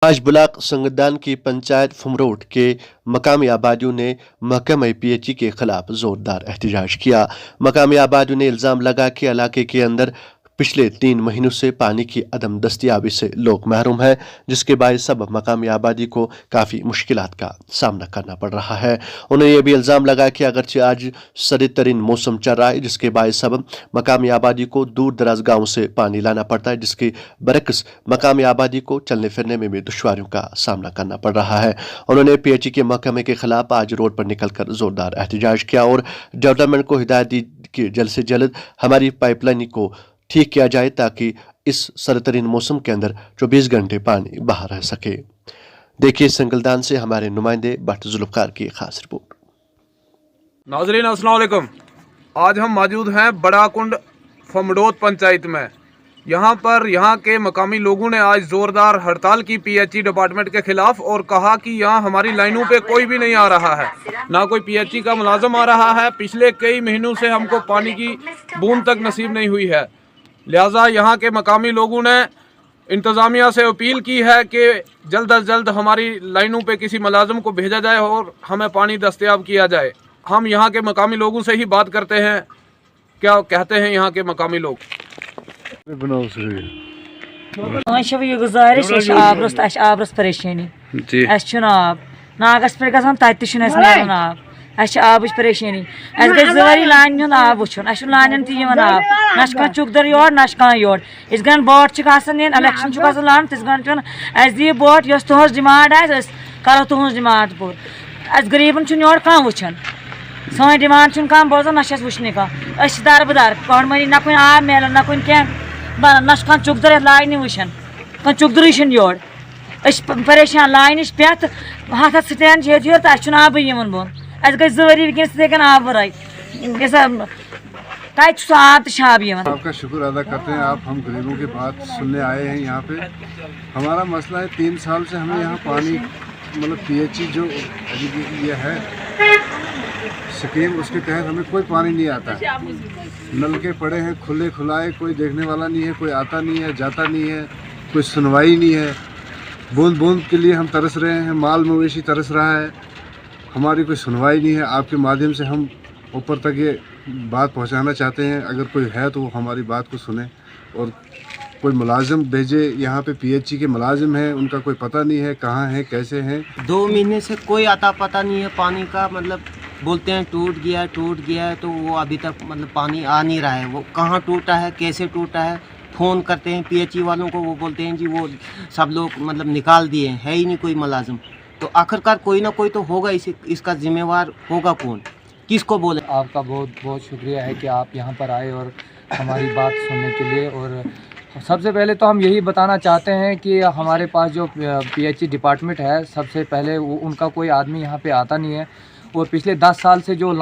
आज ब्लॉक संगदान की पंचायत फुमरोड के मकामी आबादियों ने महकमा पीएचई के खिलाफ जोरदार एहतजाज किया। मकामी आबादियों ने इल्जाम लगा कि इलाके के अंदर पिछले 3 महीनों से पानी की अदम दस्तियाबी से लोग महरूम हैं, जिसके बायस सब मकामी आबादी को काफ़ी मुश्किलात का सामना करना पड़ रहा है। उन्होंने ये भी इल्ज़ाम लगाया कि अगरचे आज सर्द तरीन मौसम चल रहा है, जिसके बायस सब मकामी आबादी को दूर दराज गाँव से पानी लाना पड़ता है, जिसके बरक्स मकामी आबादी को चलने फिरने में भी दुश्वारियों का सामना करना पड़ रहा है। उन्होंने पीएचई के महकमे के खिलाफ आज रोड पर निकलकर जोरदार एहतजाज किया और डेवलपमेंट को हिदायत दी कि जल्द से जल्द हमारी पाइपलाइन को ठीक किया जाए ताकि इस सरतरीन मौसम के अंदर 24 घंटे पानी बाहर रह सके। देखिए संगलदान से हमारे नुमाइंदे भट्ट जुल्फकार की खास रिपोर्ट। नाज़रीन अस्सलाम वालेकुम। आज हम मौजूद हैं बड़ा कुंड फुमरोड पंचायत में। यहाँ के मकामी लोगों ने आज ज़ोरदार हड़ताल की पीएचई डिपार्टमेंट के खिलाफ और कहा कि यहाँ हमारी लाइनों पे कोई भी नहीं आ रहा है, ना कोई पीएचई का मुलाजम आ रहा है। पिछले कई महीनों से हमको पानी की बूंद तक नसीब नहीं हुई है। लिहाजा यहाँ के मकामी लोगों ने इंतज़ामिया से अपील की है कि जल्द अज जल्द हमारी लाइनों पे किसी मुलाजम को भेजा जाए और हमें पानी दस्तयाब किया जाए। हम यहाँ के मकामी लोगों से ही बात करते हैं, क्या कहते हैं यहाँ के मकामी लोग। गुजारिश आबरस परेशानी नागस पे गसान तन आब आबच परेशानी गई जवारी लान हूं आब वुन लान तन आब ना चुकदर योर ना योर इस गन बोट इलेक्शन लान तिस गन दि बोट यस तुहस डिमांड करो तुहस डिमांड पूर गरीबन योर कह वुचान सन डिमांड कम बोजान ना वुचन कह दरबदार पहमरी ना कुन आब मिलान ना कुन क्या बन ना कह चुकदर लाइन वुचान कह चुकदर योर परेशान लाइन पे हथ स्टैंड योर तो आब बोन गई जवरी वनस आब वर आब तो आब। आपका शुक्र अदा करते हैं, आप हम गरीबों की बात सुनने आए हैं यहाँ पे। हमारा मसला है 3 साल से हमें यहाँ पानी मतलब पीएचई जो ये है स्कीम, उसके तहत हमें कोई पानी नहीं आता है। नलके पड़े हैं खुले खुलाए, कोई देखने वाला नहीं है, कोई आता नहीं है, जाता नहीं है, कोई सुनवाई नहीं है। बूंद बूंद के लिए हम तरस रहे हैं, माल मवेशी तरस रहा है, हमारी कोई सुनवाई नहीं है। आपके माध्यम से हम ऊपर तक ये बात पहुंचाना चाहते हैं, अगर कोई है तो वो हमारी बात को सुने और कोई मुलाजिम भेजे। यहाँ पे पीएचई के मुलाजिम हैं, उनका कोई पता नहीं है कहाँ है कैसे हैं। 2 महीने से कोई आता पता नहीं है पानी का, मतलब बोलते हैं टूट गया है, तो वो अभी तक मतलब पानी आ नहीं रहा है। वो कहाँ टूटा है, कैसे टूटा है, फ़ोन करते हैं पीएचई वालों को, वो बोलते हैं जी वो सब लोग मतलब निकाल दिए, है ही नहीं कोई मुलाजिम। तो आखिरकार कोई ना कोई तो होगा, इसका जिम्मेवार होगा कौन, किसको बोले। आपका बहुत बहुत शुक्रिया है कि आप यहाँ पर आए और हमारी बात सुनने के लिए। और सबसे पहले तो हम यही बताना चाहते हैं कि हमारे पास जो पीएचई डिपार्टमेंट है, सबसे पहले उनका कोई आदमी यहाँ पे आता नहीं है। और पिछले 10 साल से जो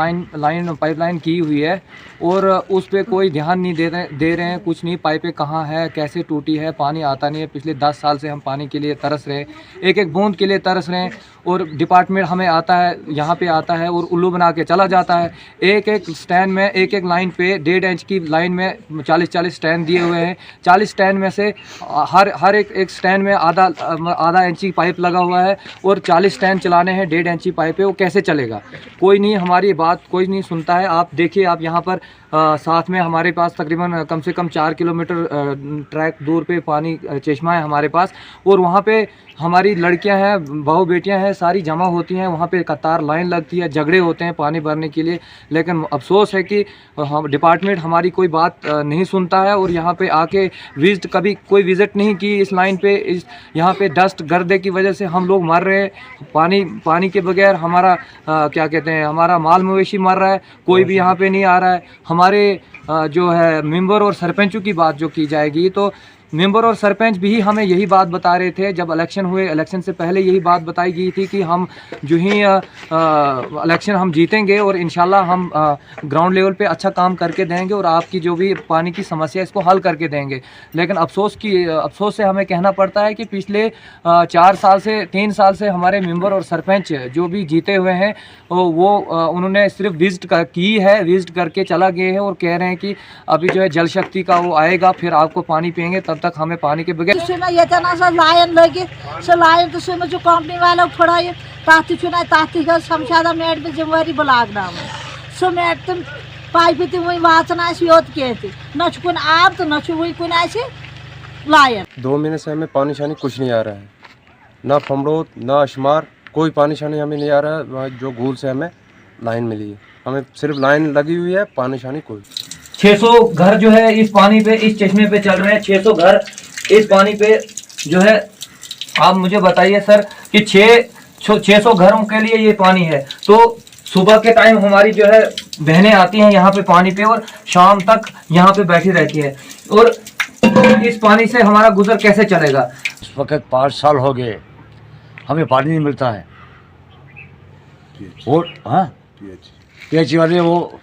पाइपलाइन की हुई है और उस पर कोई ध्यान नहीं दे रहे हैं, कुछ नहीं। पाइपें कहाँ है, कैसे टूटी है, पानी आता नहीं है। पिछले 10 साल से हम पानी के लिए तरस रहे हैं, एक एक बूंद के लिए तरस रहे हैं। और डिपार्टमेंट हमें आता है, यहाँ पे आता है और उल्लू बना के चला जाता है। एक एक स्टैंड में, एक एक लाइन पे 1.5 इंच की लाइन में 40-40 स्टैंड दिए हुए हैं। 40 स्टैंड में से हर एक स्टैंड में आधा इंची पाइप लगा हुआ है और 40 स्टैंड चलाने हैं 1.5 इंची पाइप है, वो कैसे चलेगा। कोई नहीं, हमारी बात कोई नहीं सुनता है। आप देखिए, आप यहाँ पर साथ में हमारे पास तकरीबन कम से कम 4 किलोमीटर ट्रैक दूर पे पानी चश्मा है हमारे पास। और वहाँ पे हमारी लड़कियां हैं, बहू बेटियां हैं, सारी जमा होती हैं। वहाँ पे कतार लाइन लगती है, झगड़े होते हैं पानी भरने के लिए। लेकिन अफसोस है कि हम डिपार्टमेंट हमारी कोई बात नहीं सुनता है। और यहाँ पे आके कभी कोई विज़िट नहीं की इस लाइन पे। यहाँ पे डस्ट गर्दे की वजह से हम लोग मर रहे हैं। पानी के बगैर हमारा क्या कहते हैं, हमारा माल मवेशी मर रहा है। कोई भी यहाँ पे नहीं आ रहा है। हमारे जो है मेंबर और सरपंचों की बात जो की जाएगी, तो मेंबर और सरपंच भी हमें यही बात बता रहे थे जब इलेक्शन हुए। इलेक्शन से पहले यही बात बताई गई थी कि हम जो ही इलेक्शन हम जीतेंगे और इंशाल्लाह हम ग्राउंड लेवल पे अच्छा काम करके देंगे और आपकी जो भी पानी की समस्या इसको हल करके देंगे। लेकिन अफसोस से हमें कहना पड़ता है कि पिछले 3 साल से हमारे मेंबर और सरपंच जो भी जीते हुए हैं वो उन्होंने सिर्फ विजिट करके चला गए हैं और कह रहे हैं कि अभी जो है जल शक्ति का वो आएगा, फिर आपको पानी पियेंगे तब तब तक हमें पानी के बगैर लाइन लगित सह लाइन तो सह कंपनी वालों फुड़ाई तथ तथ शमशादा मेट पे जिम्मेवारी बलागना सह मेट तुम पाइप तुम वही वाचन योत कह न कुन आब तो न वही कुन लाइन 2 महीने से हमें पानी शानी कुछ नहीं आ रहा है, ना फमरोत ना अशमार, कोई पानी शानी हमें नहीं आ रहा है। वहाँ जो घूल से हमें लाइन मिली है, हमें सिर्फ लाइन लगी हुई है, पानी शानी कोई। 600 घर जो है इस पानी पे, इस चश्मे पे चल रहे हैं। 600 घर इस पानी पे जो है, आप मुझे बताइए सर कि 600 घरों के लिए ये पानी है। तो सुबह के टाइम हमारी जो है बहनें आती हैं यहाँ पे पानी पे और शाम तक यहाँ पे बैठी रहती है, और इस पानी से हमारा गुजर कैसे चलेगा? इस वक्त 5 साल हो गए हमें पानी नहीं मिलता है। और हाँ, पीएचई वाले वो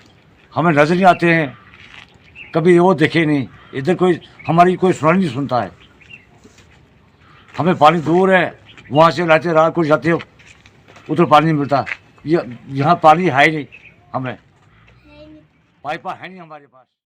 हमें नजर नहीं आते हैं, कभी वो देखे नहीं, इधर कोई हमारी कोई सुनाई नहीं सुनता है। हमें पानी दूर है, वहाँ से लाते रात को जाते हो, उधर पानी नहीं मिलता। यहाँ पानी है ही नहीं, हमें पाइपा है नहीं हमारे पास।